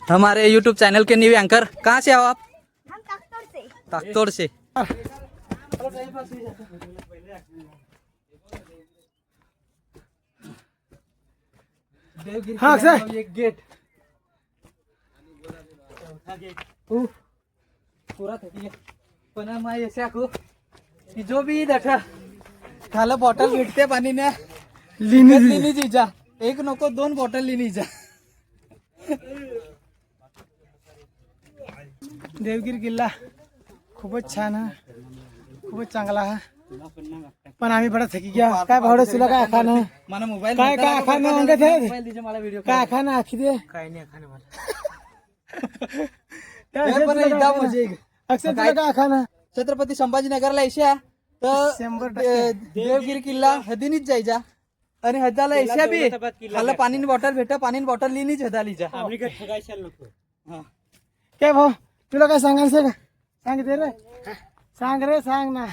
हमारे YouTube channel के new anchor. कहाँ से आओ आप? हम ताकतोड़ से। ताकतोड़ से। हाँ सर, एक गेट पूरा थकी पण माय ऐसे आखो कि जो भी दठा खाला बॉटल भेटते पाणी ने लिनी जीजा एक नको 2 बॉटल लिनी जा। देवगिरी किल्ला खूपच छान आहे, खूपच चांगला आहे, पण आम्ही बड़ा थकी गया। काय भावडे तुला काय खाणं मला मोबाईल काय काय खाणं अंगत आहे मोबाईल दीजिए मला व्हिडिओ काय खाणं आखी दे काय नाही खाणं मला त्या पण एकदा म्हणजे अक्षय तुला काय खाणं छत्रपती संभाजीनगरला येशा तर 100% देवगिरी किल्ला हदीनीच जायचा आणि हदाला येशा बी खाला पाणी बॉटल भेट पाणी बॉटल लिनीच हदालीचा हा काय भाऊ तुला काय सांगायचं का? सांग दे रे, सांग रे, सांग ना।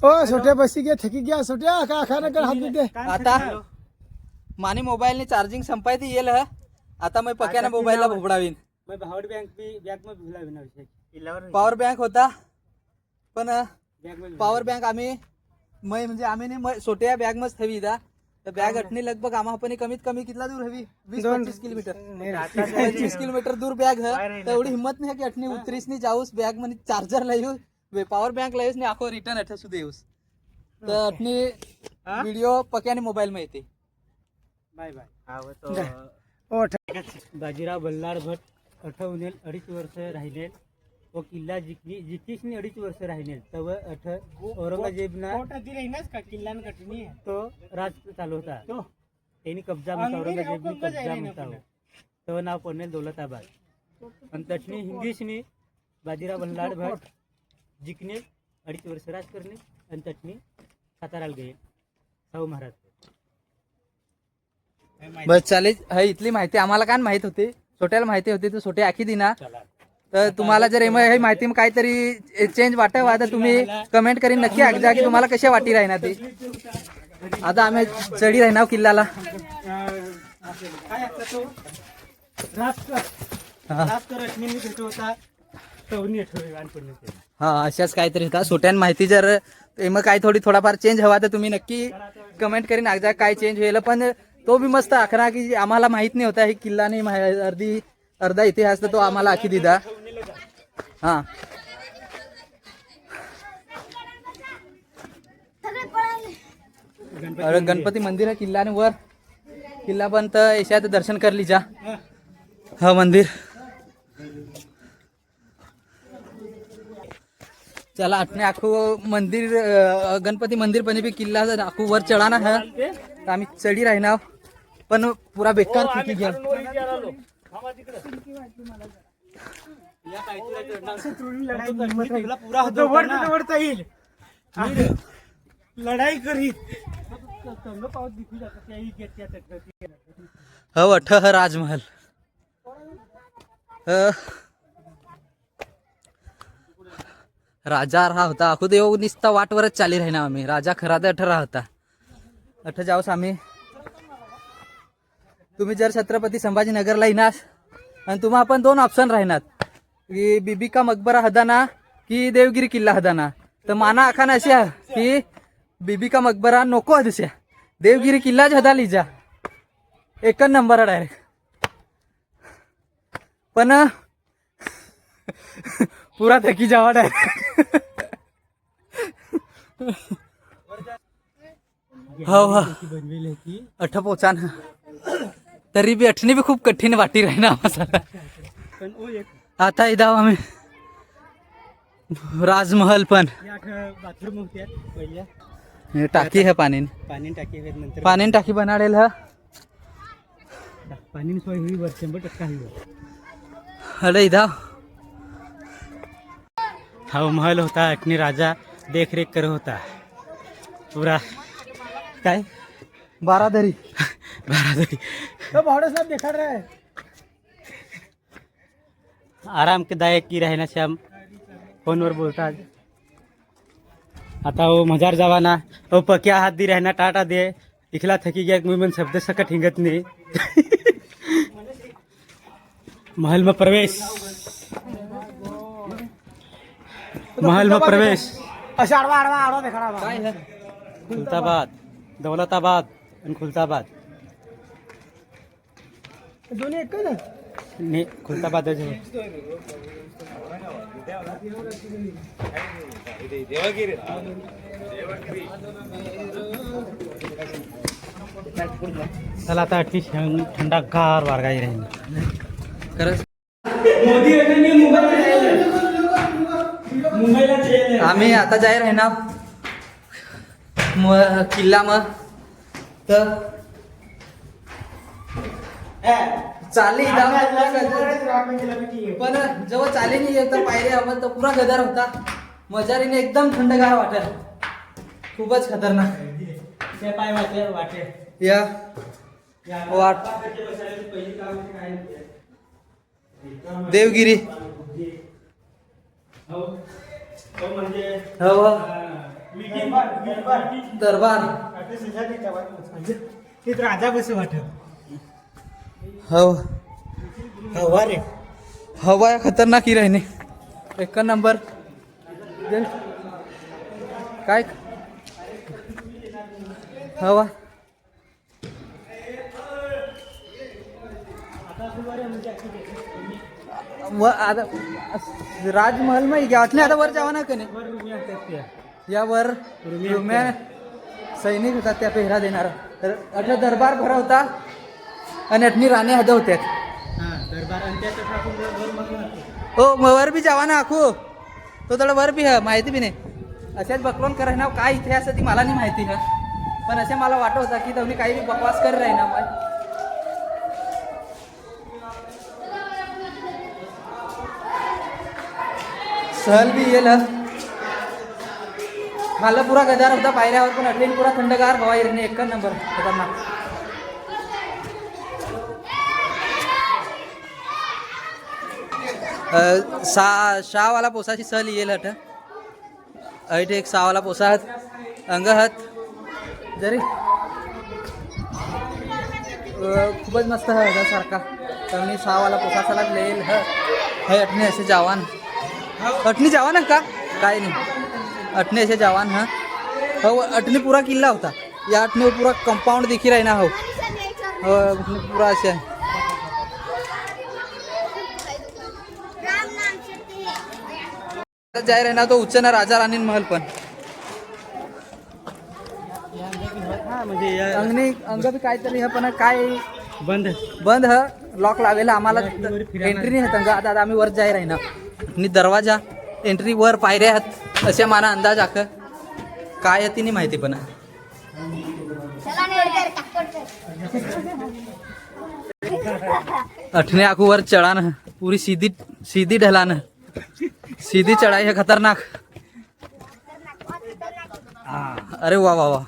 ओ छोटे बसी गे थकी गया छोट्या काय खाणं कर हात दे आता माने मोबाईल ने चार्जिंग संपाय ती येल ह आता मैं पक्याने मोबाईलला भोबडावीन। मैं पावर बैंक भी बैग में भूला बिना विषय पॉवर बँक होता पण बैग में पॉवर बँक आम्ही मै म्हणजे आम्ही ने छोट्या बॅग मच ठेवी दा तर बॅग अटणी लगभग आम्हा पण कमीत कमी कितना दूर हवी 20-25 किलोमीटर 25 किलोमीटर दूर बॅग है तर एवढी हिम्मत नाही की अटणी उतरीस नाही जाऊस बॅग मध्ये चार्जर लायू पॉवर बँक लायूस नाही आखो रिटर्न अठ सुद्धा येऊस तर अटणी व्हिडिओ पक्याने मोबाईल में येते। Bye bye. ओ बाजीराव बल्लाळ भट 2.5 वर्ष राहिलेल व किल्ला जिकीस 2.5 वर्ष राहिलेल तव औरंगजेबना तो राज चालू होता त्यांनी कब्जा म्हणता औरंगजेबनी कब्जा म्हणता तो नाव पडणे दौलताबाद आणि तटणी हिंदीशनी बाजीराव बल्लाळ भट जिंकणे 2.5 वर्ष राज करणे आणि तटणी साताराला गेले शाहू महाराज। बस चालेल हा इथली माहिती आम्हाला काय माहित होती छोट्याला माहिती होती तर छोटे आखी दिना तर तुम्हाला जर हे माहिती काहीतरी चेंज वाटवा तर तुम्ही कमेंट करीन नक्की आखजा की तुम्हाला कशा वाटी राहणार ती। आता आम्ही चढी राहणार किल्ल्याला हा अशाच काहीतरी होता छोट्यान माहिती जर मग काही थोडाफार चेंज हवा तर तुम्ही नक्की कमेंट करीन आखजा काय चेंज होईल पण तो भी मस्त आखरा की आम्हाला माहित नाही होता हे किल्ला नाही अर्धा इतिहास तर तो आम्हाला आखी दिदा। हा अरे गणपती मंदिर है किल्ला ने वर किल्ला पण तर ऐशात दर्शन कर लीजा हा मंदिर। चला अपने आखो मंदिर गणपती मंदिर पण भी किल्ला आखो वर चढाना है तर आम्ही चढी राहणार पण पुरा बेकार थकी गया। लढाई करीत अठ राजमहल राजा रहा होता खुद येऊ निसता वाटवरच चाली राहणार आम्ही राजा खरा तर अठ रहा होता अठ जाऊस आम्ही तुम्ही जर छत्रपती संभाजीनगरला येणार आणि तुम्हा पण 2 ऑप्शन राहणार की बीबी का मकबरा हदाना की देवगिरी किल्ला हदाना तर माना आखाना अशी आहे की बीबी का मकबरा नको हदस्या देवगिरी किल्लाच हदा लिजा एक नंबर डायरेक्ट पण पुरा थकी जावा डायरेक्ट। हो हो अठ पोचान तरी बी अठनी भी खूप कठीण वाटी राहणार आम्हाला। आता इदा आम्ही राजमहल पण बाथरूम होते पहिल्या हे टाकी है पाणी टाकी नंतर पाणी टाकी बनाडेल हा पाणी सोय हुई वर 100% हुई। अरे इदा हा महल होता अटनी राजा देख रेख कर होता पूरा काय बारादरी तो भावडे साहब दिखा रहा है आरामदायक की रहना से हम फोनवर बोलतात। आता वो मजार जवाना वो पक्या हात दी रहना टाटा दे इखला थकी गया मुंह में शब्द सकट हिंगत नहीं महल में प्रवेश, महल में प्रवेश. अशा आडवा आडवा आडवा देखा काय है खुलताबाद, दौलताबाद आणि खुलताबाद. दोन्ही एकच आहे. ने खुलताबाद चला आता अटलीस्ट थंडागार वारगाई राहील. खरंच आम्ही आता जाहीर आहे ना किल्ला मग तर चाले पण जेव्हा चाले नाही तर पायरे हवं तर पुरा गदार होता. मजारीने एकदम थंडगार वाटेल. खूपच खतरनाक पाय वाटे वाटे या वाट देवगिरी हो दरबार राजा बस वाटत हो हवा रे हवा खतरनाक ही राहिने एक नंबर काय हवा आता राजमहल में गाठले आता वर जावा ना कने या वर रूम्या सैनिक होता त्या पेहरा देणार तर अटला दरबार भरा होता आणि अटनी राणे हद होत्या. हो वर बी जावा ना आखू तो थोडं वर बी है माहिती बी नाही. अशाच बकलोन कराय ना काय इतिहास ती मला नाही माहिती है पण असे मला वाटत होता की तुम्ही काही बी बकवास कर राही ना मग सहल बी येईल खाल्लं पुरा गदार होता पायऱ्यावर पण अटलेन पुरा थंडगार हवा येणे एक नंबर खतरनाक. शावाला पोसाची सहल येईल हट ऐट एक सहावाला पोसा अंगहत जरी खूपच मस्त है सारखा तर सहावाला पोसा चला येईल है अटने असे जवान अटनी जवान है का काय नाही अटने असे जवान हा हो अटनी पूरा किल्ला होता या अटने पूरा कंपाउंड दिखी रही ना हो पूरा असे जाय रहे ना तो उच्च ना राजा राणी महल पण अंगणी अंग बी काहीतरी है पण काय बंद बंद है लॉक लावेला आम्हाला एंट्री नाही है तंग आता आम्ही वर जाय रही ना आणि दरवाजा एंट्री वर पायऱ्या आहेत असे मला अंदाज आख काय आहे ती नाही माहिती पण अठने आखू वर चढ़ान पूरी सीधी सीधी ढलान सीधी चढ़ाई है खतरनाक. अरे वाह वाह वाह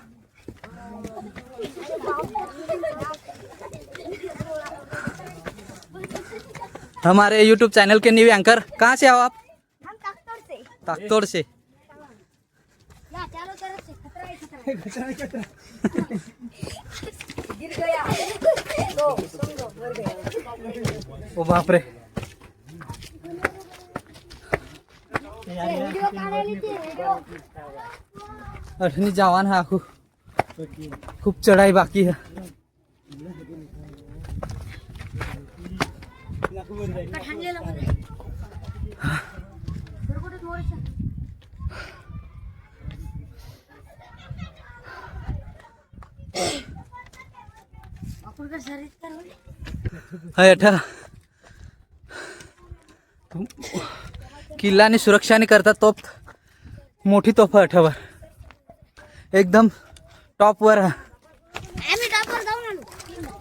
हमारे YouTube चैनल के न्यू एंकर कहाँ से आओ आप? हम ताकतोड़ से। ताकतोड़ से. या चारों तरफ से खतरा ही खतरा। गिर गया। दो, सुन दो, मर गया। ओ बाप रे वीडियो काढायला ती वीडियो। अठनी जवान है आखू खूब चढ़ाई बाकी है. कठांगलेला मध्ये। बरोबर थोडंसं. आपण का शरीर तर है अठा किल्ला आणि सुरक्षा आणि करता तोप मोठी तोफ आहे अठावर एकदम टॉप वर आहे. आम्ही टॉपवर जाऊन आलो।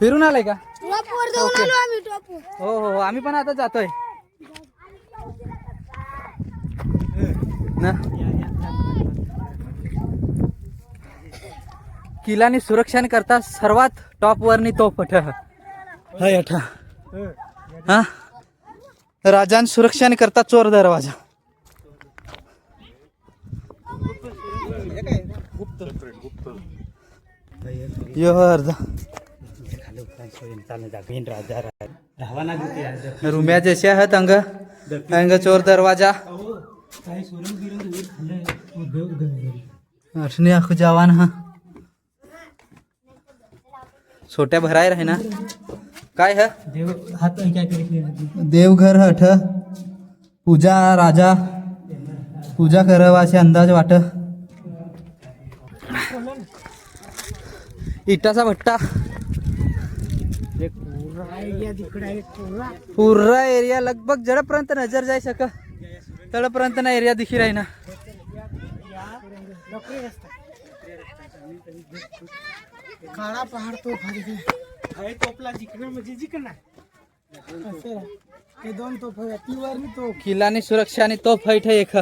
फिरून आलाय का? टॉपवर जाऊन आलो आम्ही टॉपवर। हो हो आम्ही पण आता जातोय ना. किल्ला आणि सुरक्षा आणि करता सर्वात टॉप वरनी तोफ है अठा हा राजान सुरक्षा आणि करता चोर दरवाजा यो अर्धा चालणे जा मेन राजा धावा ना देते यार. रुम्या जशा आहेत अंग अंग चोर दरवाजा काही सोडून बिरून खाल्लं अठनी आखू जवान हा छोट्या भराय रहे ना काय है देव हात काय करीत देवघर हठ पूजा राजा पूजा करावा असे अंदाज वाट इटाचा भट्टा पूरा एरिया लगभग जड़पर्यंत नजर जाय सका तळपर्यंत ना एरिया दिखी राही ना काळा पहाड तो आहे तोपला जिंकणार म्हणजे जिंकणार असं हे दोन तोफ आहे ती वरनी तोफ किल्लानी सुरक्षा आणि तोफ हैठ एक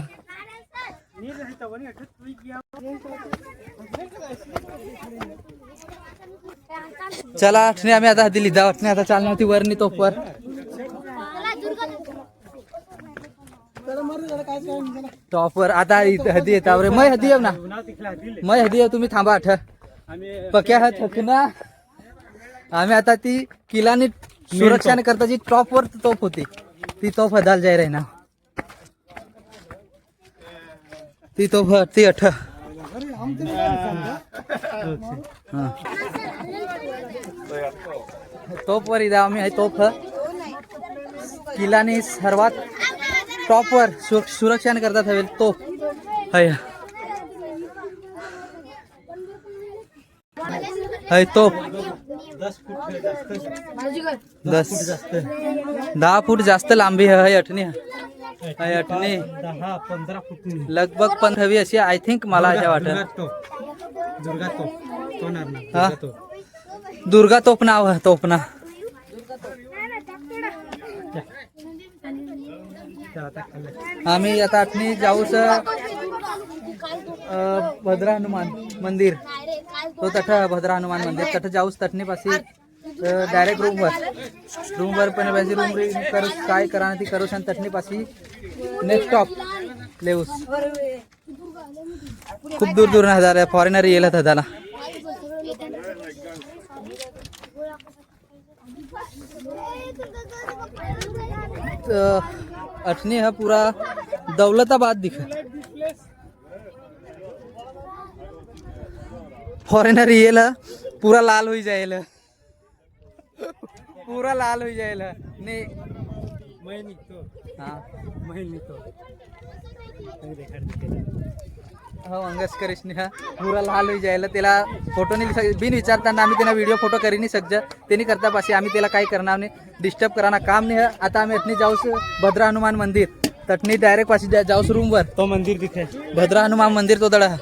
चला आठने आम्ही आता दिली दावटने आता चालणार होती वरनी तोफवर टॉपवर आता हदी येता रे मै हदी येऊ ना मै हदी येऊ तुम्ही थांबा आठ पक्या हा थकना आम्ही आता ती किल्लानी सुरक्षा करता जी टॉपवर तोफ होती ती तोफ हदाल जाय राही ना ती तोफ ती अठ तोफ वर इदा आम्ही आहे तोफ किल्लानी सर्वात टॉपवर सुरक्षा करता हवेल तोफ है है तोफ 10 फूट जास्त लांबी है अठनी है अठनी 10-15 फूट लगभग 15 हवी अशी आय थिंक मला अशा वाटत दुर्गा तो नार हा दुर्गा तोफ नाव है तोफना आम्ही आता अठनी जाऊस भद्रा हनुमान मंदिर तो तठ भद्रा हनुमान मंदिर तठ जाऊस तटनी पासी डायरेक्ट रूमवर पण पासी रूम करू काय करा ती करूस आणि तटनी पासी नेक्स्ट स्टॉप लेऊस खूप दूर दूर ना हजार फॉरेनर येला त्याला अठनी हा पूरा दौलताबाद दिखा फॉरेनर येला पूरा लाल हो जाएला पूरा लाल हो जाएला ने मैं निघतो हाँ मैं निघतो हो अंगस करिश्नी हा पूरा लाल हो जाएला त्याला फोटो नाही बिन विचारताना आम्ही त्यांना व्हिडिओ फोटो करी नाही सकज त्यांनी करता पाशी आम्ही त्याला काही करणार नाही डिस्टर्ब कराना काम नाही है आता आम्ही अटनी जाऊस भद्रा हनुमान मंदिर तटनी डायरेक्ट पाशी जाऊस रूमवर तो मंदिर दिखे भद्रा हनुमान मंदिर तो दड़ा